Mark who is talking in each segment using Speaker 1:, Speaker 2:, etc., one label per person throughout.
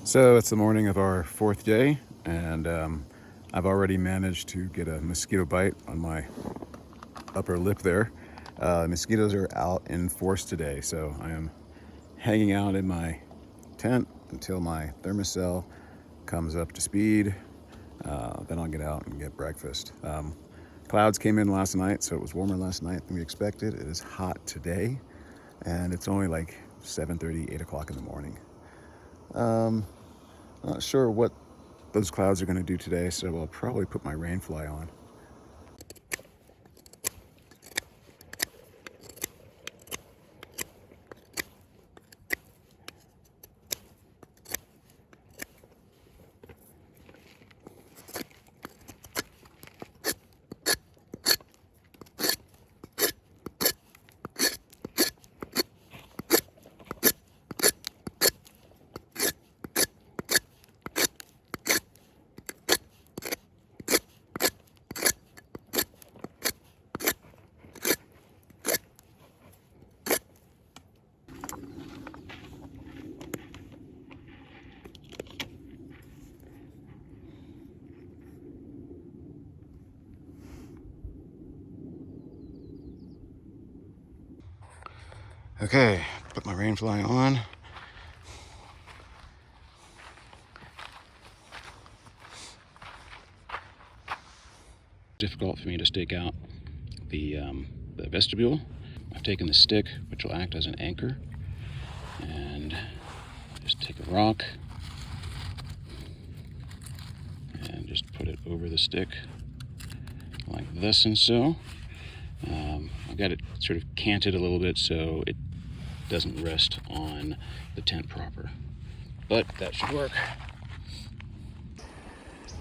Speaker 1: So it's the morning of our fourth day, and I've already managed to get a mosquito bite on my upper lip there. Mosquitoes are out in force today, so I am hanging out in my tent until my thermocell comes up to speed. Then I'll get out and get breakfast. Clouds came in last night, so it was warmer last night than we expected. It is hot today, and it's only like 7:30, 8 o'clock in the morning. Not sure what those clouds are going to do today, so I'll probably put my rain fly on. Okay, put my rain fly on. Difficult for me to stake out the vestibule. I've taken the stick, which will act as an anchor, and just take a rock and just put it over the stick like this and so. I've got it sort of canted a little bit so it doesn't rest on the tent proper, but that should work.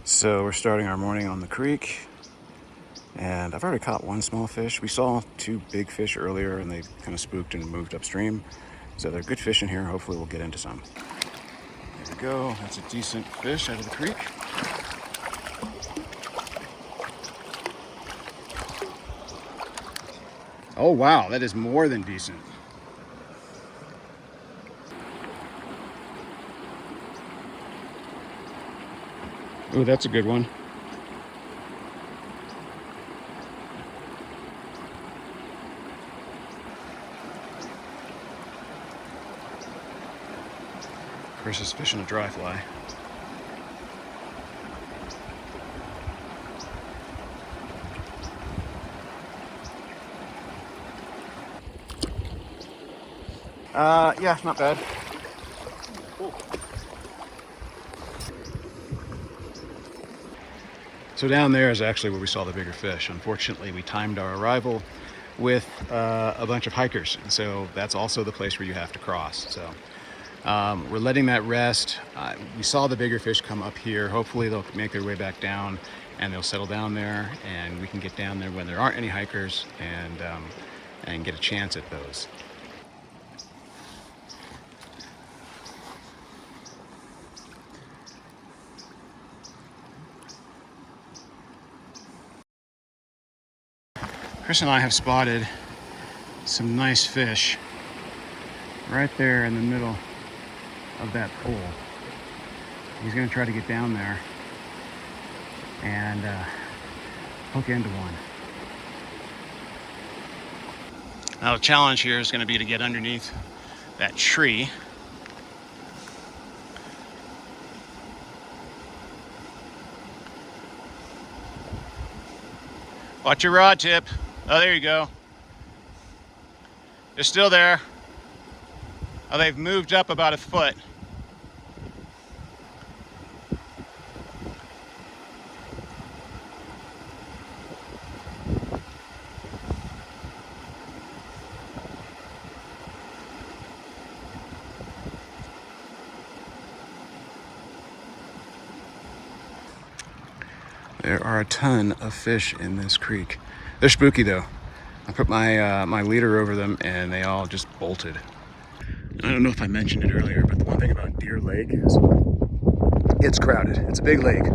Speaker 1: So we're starting our morning on the creek, and I've already caught one small fish. We saw two big fish earlier and they kind of spooked and moved upstream, so they're good fish in here. Hopefully we'll get into some. There we go. That's a decent fish out of the creek. Oh wow, that is more than decent. Oh, that's a good one. Chris is fishing a dry fly. Yeah, not bad. So down there is actually where we saw the bigger fish. Unfortunately, we timed our arrival with a bunch of hikers, and so that's also the place where you have to cross. So we're letting that rest. We saw the bigger fish come up here. Hopefully they'll make their way back down and they'll settle down there, and we can get down there when there aren't any hikers and get a chance at those. Chris and I have spotted some nice fish right there in the middle of that pool. He's going to try to get down there and hook into one. Now the challenge here is going to be to get underneath that tree. Watch your rod tip. Oh, there you go. They're still there. Oh, they've moved up about a foot. There are a ton of fish in this creek. They're spooky though. I put my my leader over them and they all just bolted. I don't know if I mentioned it earlier, but the one thing about Deer Lake is it's crowded. It's a big lake,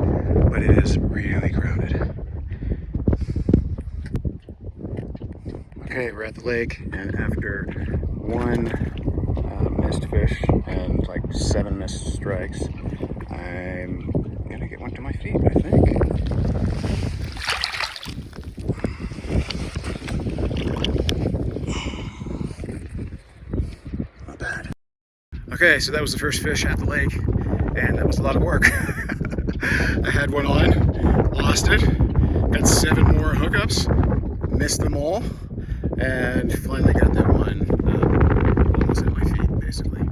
Speaker 1: but it is really crowded. Okay, we're at the lake, and after one missed fish and like 7 missed strikes. I'm gonna get one to my feet, I think. Not bad. Okay, so that was the first fish at the lake, and that was a lot of work. I had one on, lost it, got 7 more hookups, missed them all, and finally got that one almost at my feet, basically.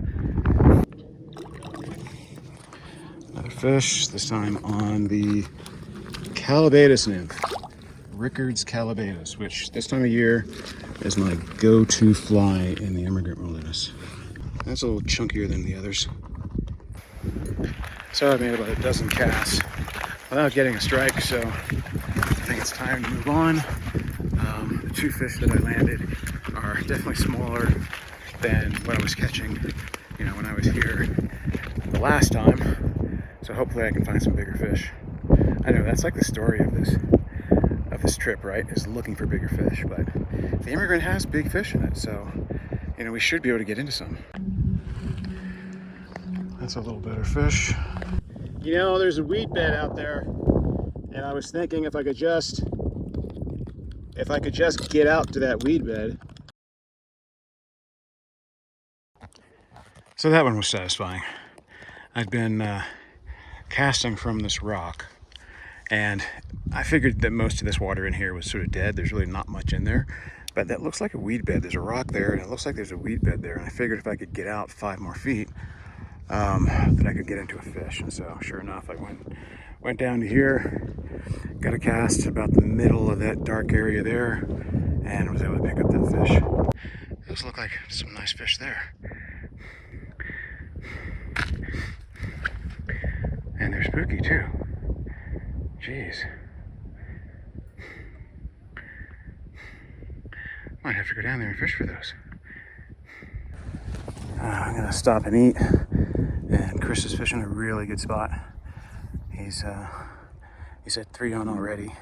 Speaker 1: Another fish, this time on the Calabatus nymph, Rickard's Calabatus, which this time of year is my go-to fly in the Emigrant Wilderness. That's a little chunkier than the others. So I've made about a dozen casts without getting a strike, so I think it's time to move on. The 2 fish that I landed are definitely smaller than what I was catching, when I was here the last time. So hopefully I can find some bigger fish. I know that's like the story of this trip, right? Is looking for bigger fish, but the Emigrant has big fish in it, so we should be able to get into some. That's a little better fish. There's a weed bed out there, and I was thinking if I could just get out to that weed bed. So that one was satisfying. I'd been casting from this rock, and I figured that most of this water in here was sort of dead. There's really not much in there, but that looks like a weed bed. There's a rock there, and it looks like there's a weed bed there, and I figured if I could get out 5 more feet, that I could get into a fish. And so sure enough, I went down to here, got a cast about the middle of that dark area there, and was able to pick up that fish. Those look like some nice fish there. And they're spooky too. Jeez. Might have to go down there and fish for those. I'm gonna stop and eat, and Chris is fishing a really good spot. He's had 3 on already.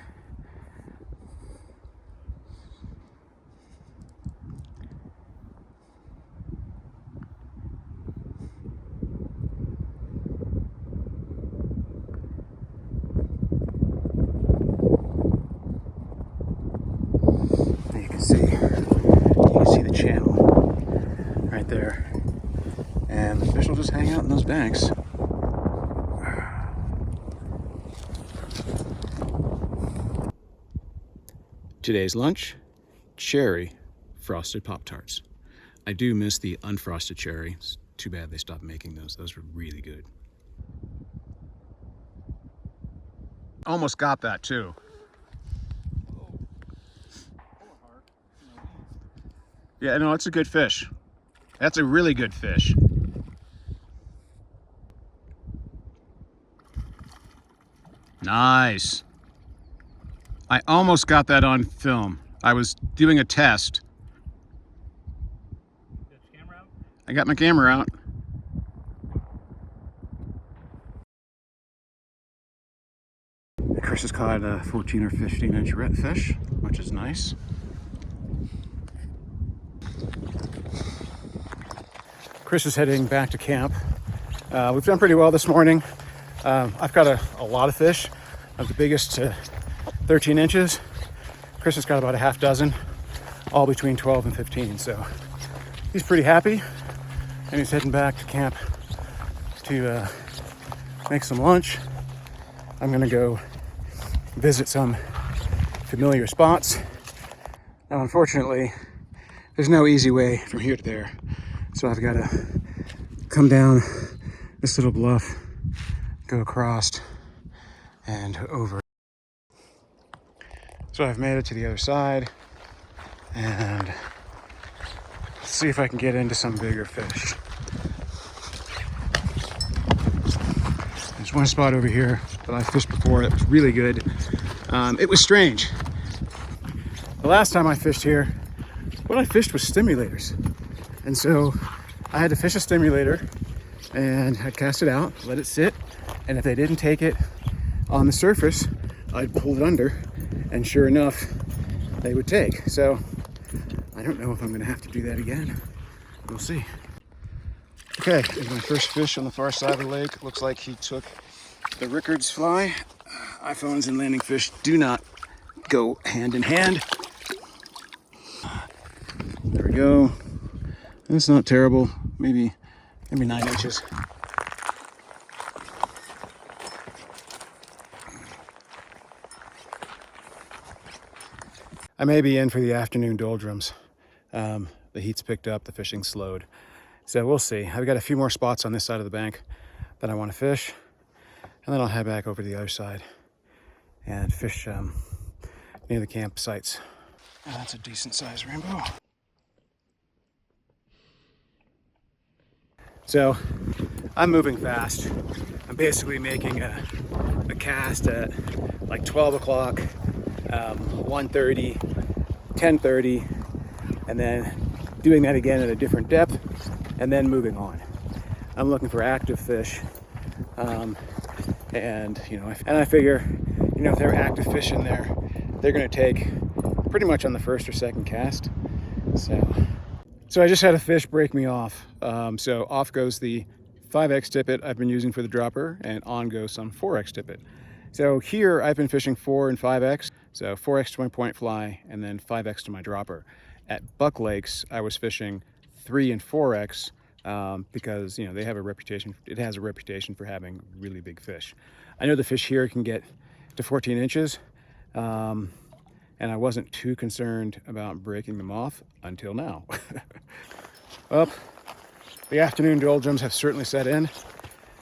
Speaker 1: You can see the channel right there, and the fish will just hang out in those banks. Today's lunch, cherry frosted Pop-Tarts. I do miss the unfrosted cherry. It's too bad they stopped making those. Those were really good. Almost got that too. Yeah, no, it's a good fish. That's a really good fish. Nice. I almost got that on film. I was doing a test. Got your camera out? I got my camera out. Chris has caught a 14 or 15 inch redfish, which is nice. Chris is heading back to camp. We've done pretty well this morning. I've got a lot of fish, of the biggest 13 inches. Chris has got about a half dozen, all between 12 and 15. So he's pretty happy, and he's heading back to camp to make some lunch. I'm gonna go visit some familiar spots. Now, unfortunately, there's no easy way from here to there. So I've got to come down this little bluff, go across and over. So I've made it to the other side, and let's see if I can get into some bigger fish. There's one spot over here that I fished before that was really good. It was strange. The last time I fished here, what I fished was stimulators. And so I had to fish a stimulator, and I'd cast it out, let it sit, and if they didn't take it on the surface, I'd pull it under, and sure enough, they would take. So I don't know if I'm gonna have to do that again. We'll see. Okay, here's my first fish on the far side of the lake. Looks like he took the Rickards fly. iPhones and landing fish do not go hand in hand. There we go. That's not terrible. Maybe 9 inches. I may be in for the afternoon doldrums. The heat's picked up, the fishing slowed. So we'll see. I've got a few more spots on this side of the bank that I want to fish. And then I'll head back over to the other side and fish near the campsites. Oh, that's a decent sized rainbow. So I'm moving fast. I'm basically making a cast at like 12 o'clock, 1:30, 10:30, and then doing that again at a different depth, and then moving on. I'm looking for active fish, and I figure, if there are active fish in there, they're going to take pretty much on the first or second cast. So I just had a fish break me off. So off goes the 5X tippet I've been using for the dropper, and on goes some 4X tippet. So here I've been fishing 4 and 5X, so 4X to my point fly and then 5X to my dropper. At Buck Lakes, I was fishing 3 and 4X because they have a reputation. It has a reputation for having really big fish. I know the fish here can get to 14 inches, and I wasn't too concerned about breaking them off until now. Well, the afternoon doldrums have certainly set in,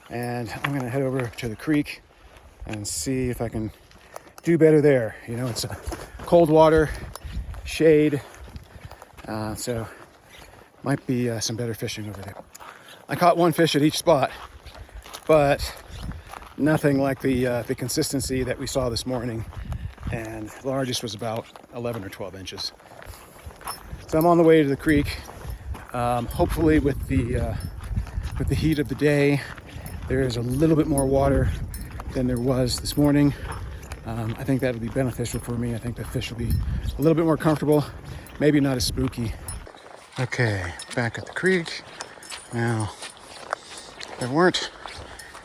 Speaker 1: and I'm going to head over to the creek and see if I can do better there. It's a cold water, shade, so might be some better fishing over there. I caught one fish at each spot, but nothing like the consistency that we saw this morning, and the largest was about 11 or 12 inches. So I'm on the way to the creek. Hopefully with the heat of the day, there is a little bit more water than there was this morning. I think that'll be beneficial for me. I think the fish will be a little bit more comfortable, maybe not as spooky. Okay, back at the creek. Now, there weren't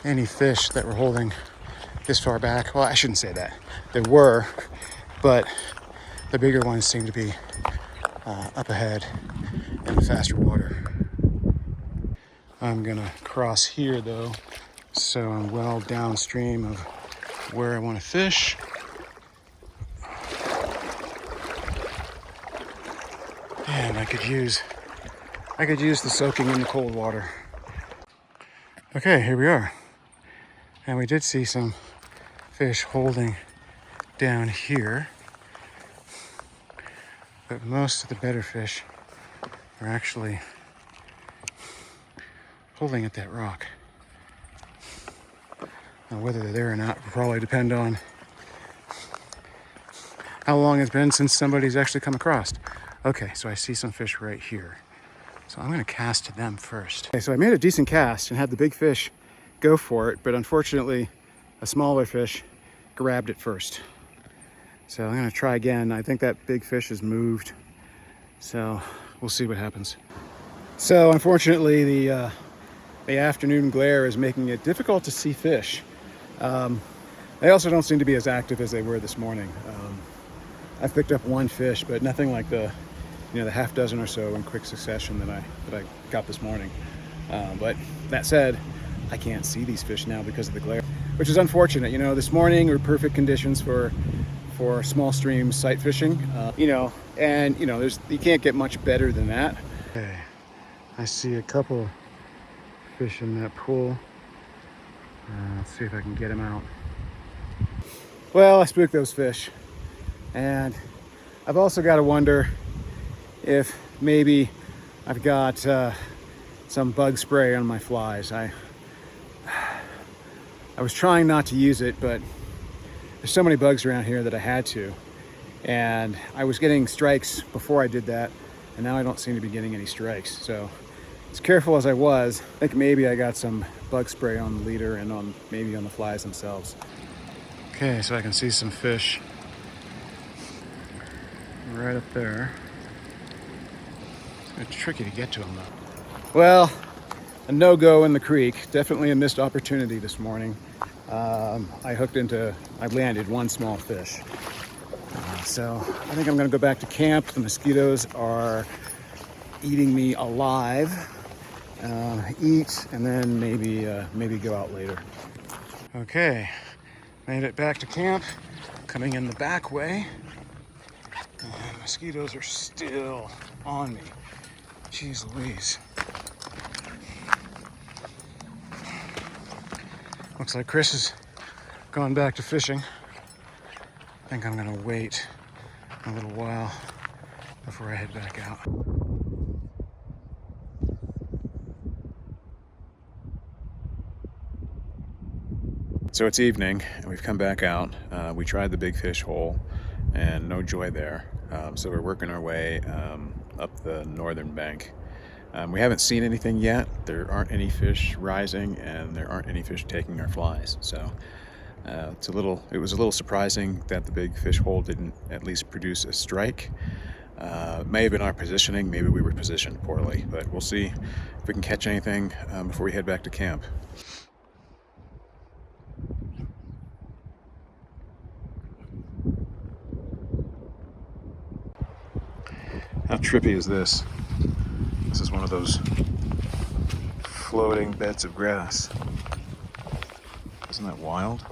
Speaker 1: any fish that were holding this far back. Well, I shouldn't say that. There were, but the bigger ones seem to be up ahead in the faster water. I'm gonna cross here though, so I'm well downstream of where I want to fish. And I could use the soaking in the cold water. Okay, here we are. And we did see some fish holding down here, but most of the better fish are actually holding at that rock. Now, whether they're there or not will probably depend on how long it's been since somebody's actually come across. Okay, so I see some fish right here. So I'm gonna cast to them first. Okay, so I made a decent cast and had the big fish go for it, but unfortunately, a smaller fish grabbed it first. So I'm gonna try again. I think that big fish has moved. So we'll see what happens. So unfortunately, the afternoon glare is making it difficult to see fish. They also don't seem to be as active as they were this morning. I've picked up one fish, but nothing like the half dozen or so in quick succession that I got this morning. But that said, I can't see these fish now because of the glare, which is unfortunate. This morning were perfect conditions for small stream sight fishing. You can't get much better than that. Okay, I see a couple fish in that pool. Let's see if I can get them out. Well, I spooked those fish, and I've also got to wonder if maybe I've got some bug spray on my flies. I was trying not to use it, but there's so many bugs around here that I had to, and I was getting strikes before I did that, and now I don't seem to be getting any strikes. So as careful as I was, I think maybe I got some bug spray on the leader and maybe on the flies themselves. Okay, so I can see some fish right up there. It's tricky to get to them though. Well, a no-go in the creek. Definitely a missed opportunity this morning. I landed one small fish. So I think I'm gonna go back to camp. The mosquitoes are eating me alive. Eat and then maybe go out later. Okay, made it back to camp. Coming in the back way. And mosquitoes are still on me. Jeez Louise. Looks like Chris has gone back to fishing. I think I'm gonna wait a little while before I head back out. So it's evening and we've come back out. We tried the big fish hole and no joy there. So we're working our way up the northern bank. We haven't seen anything yet. There aren't any fish rising and there aren't any fish taking our flies. So it was a little surprising that the big fish hole didn't at least produce a strike. It may have been our positioning. Maybe we were positioned poorly, but we'll see if we can catch anything before we head back to camp. How trippy is this? This is one of those floating beds of grass. Isn't that wild?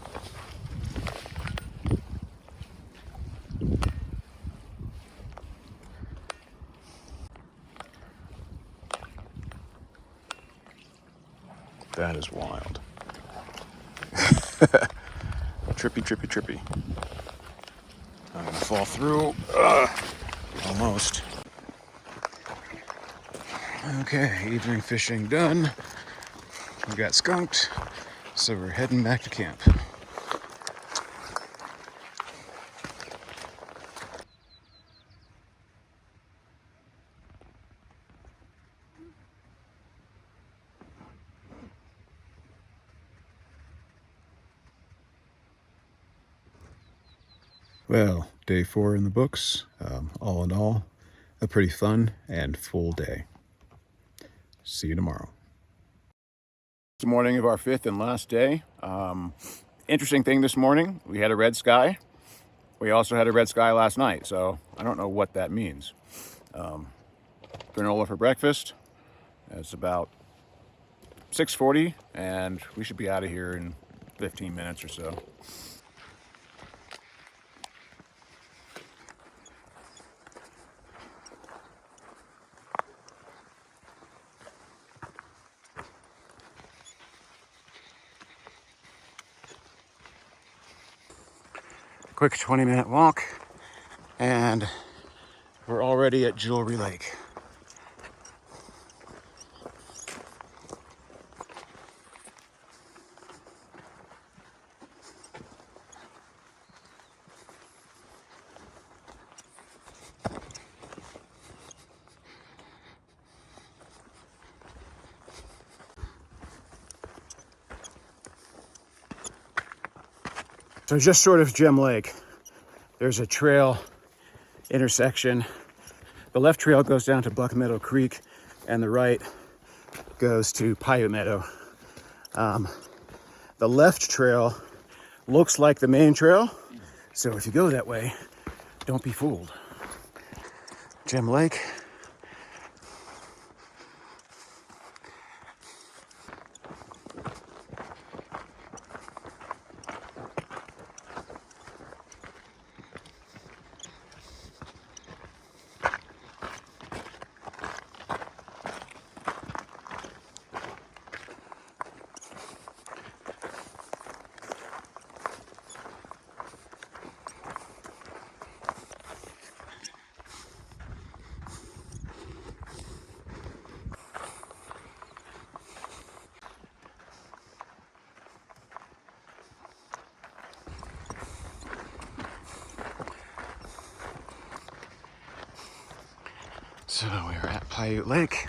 Speaker 1: That is wild. Trippy, trippy, trippy. I'm gonna fall through. Almost. Okay, evening fishing done. We got skunked, so we're heading back to camp. Well, day 4 in the books. All in all, a pretty fun and full day. See you tomorrow. It's the morning of our 5th and last day. Interesting thing this morning, we had a red sky. We also had a red sky last night, so I don't know what that means. Granola for breakfast. It's about 6:40, and we should be out of here in 15 minutes or so. Quick 20-minute walk, and we're already at Jewelry Lake. So just short of Gem Lake, there's a trail intersection. The left trail goes down to Buck Meadow Creek, and the right goes to Paiute Meadow. The left trail looks like the main trail, so if you go that way, don't be fooled. Gem Lake. So we're at Paiute Lake.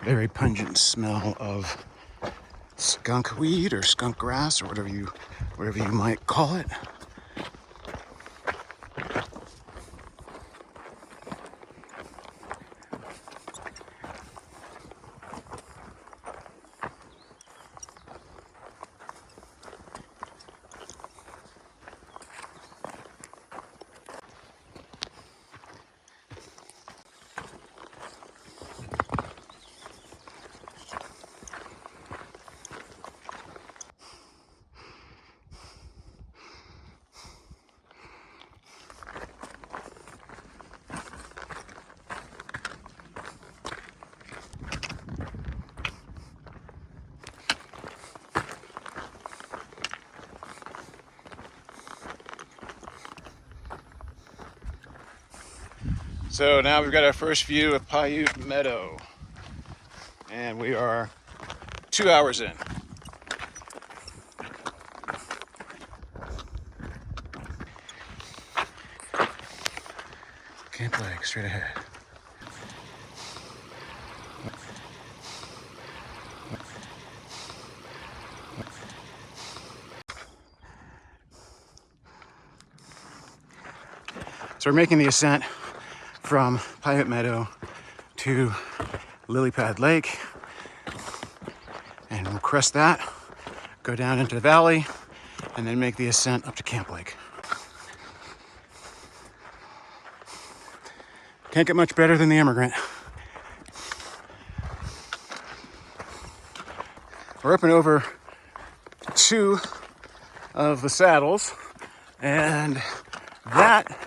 Speaker 1: Very pungent smell of skunk weed or skunk grass or whatever you might call it. So now we've got our first view of Paiute Meadow, and we are 2 hours in. Camp Lake, straight ahead. So we're making the ascent from Paiute Meadow to Lily Pad Lake, and we'll crest that, go down into the valley, and then make the ascent up to Camp Lake. Can't get much better than the Emigrant. We're up and over 2 of the saddles, and that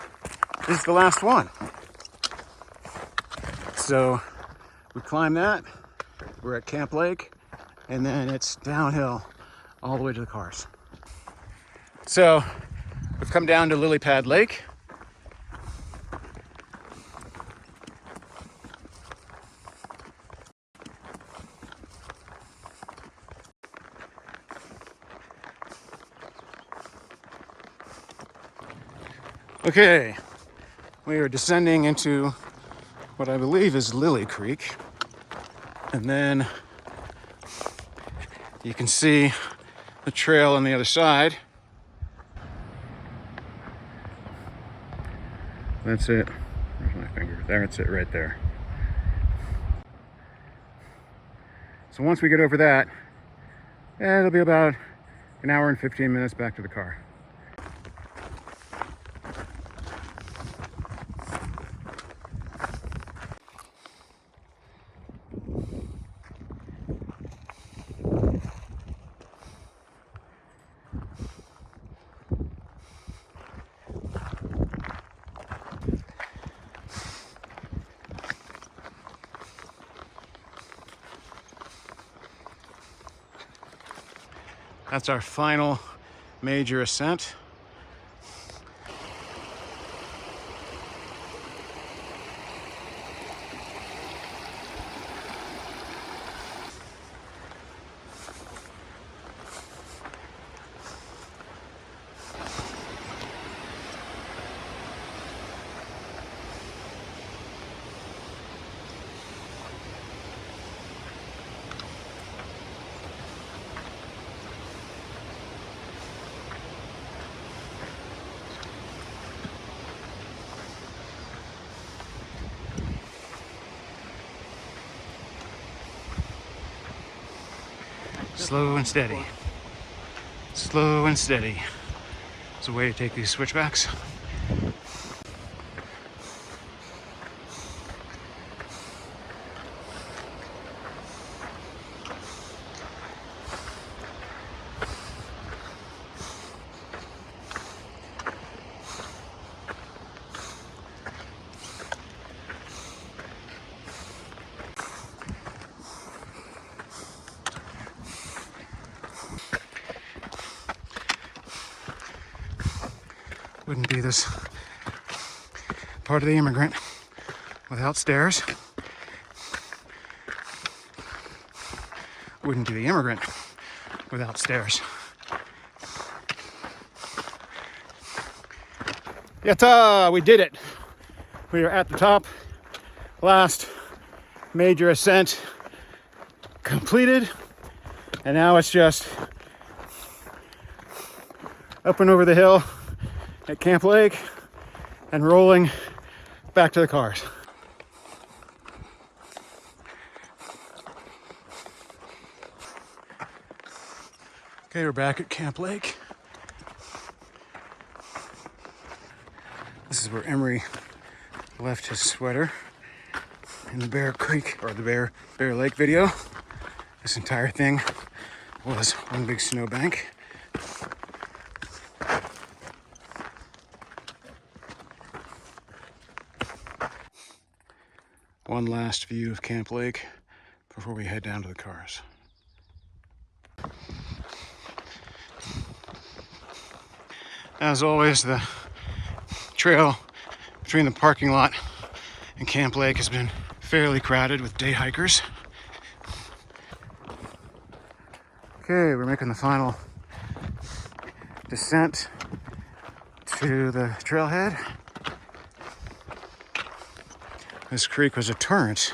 Speaker 1: is the last one. So we climb that, we're at Camp Lake, and then it's downhill all the way to the cars. So we've come down to Lily Pad Lake. Okay, we are descending into what I believe is Lily Creek. And then you can see the trail on the other side. That's it. Where's my finger? That's it right there. So once we get over that, it'll be about an hour and 15 minutes back to the car. That's our final major ascent. Slow and steady. Slow and steady. It's a way to take these switchbacks. Wouldn't be this part of the Emigrant without stairs. Wouldn't do the Emigrant without stairs. Yatta! We did it! We are at the top. Last major ascent completed. And now it's just up and over the hill at Camp Lake and rolling back to the cars. Okay, we're back at Camp Lake. This is where Emery left his sweater in the Bear Creek, or the Bear Lake video. This entire thing was one big snowbank. One last view of Camp Lake before we head down to the cars. As always, the trail between the parking lot And Camp Lake has been fairly crowded with day hikers. Okay, we're making the final descent to the trailhead. This creek was a torrent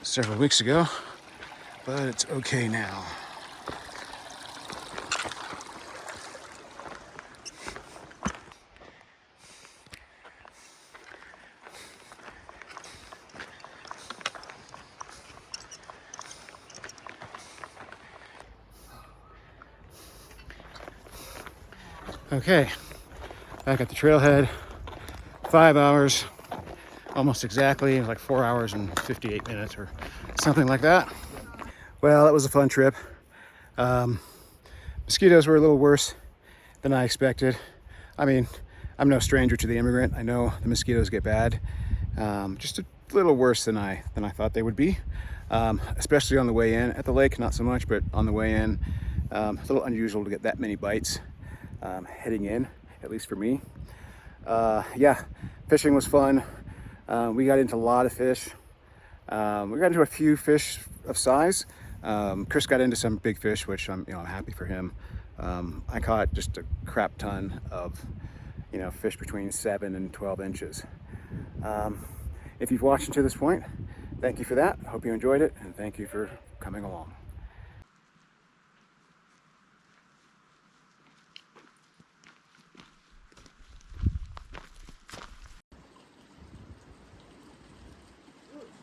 Speaker 1: several weeks ago, but it's okay now. Okay, back at the trailhead, 5 hours, almost exactly, like 4 hours and 58 minutes or something like that. Well, that was a fun trip. Mosquitoes were a little worse than I expected. I mean, I'm no stranger to the Emigrant. I know the mosquitoes get bad, just a little worse than I thought they would be, especially on the way in. At the lake, not so much, but on the way in, a little unusual to get that many bites heading in, at least for me. Yeah, fishing was fun. We got into a lot of fish. We got into a few fish of size. Chris got into some big fish, which I'm happy for him. I caught just a crap ton of, fish between 7 and 12 inches. If you've watched to this point, thank you for that. I hope you enjoyed it, and thank you for coming along.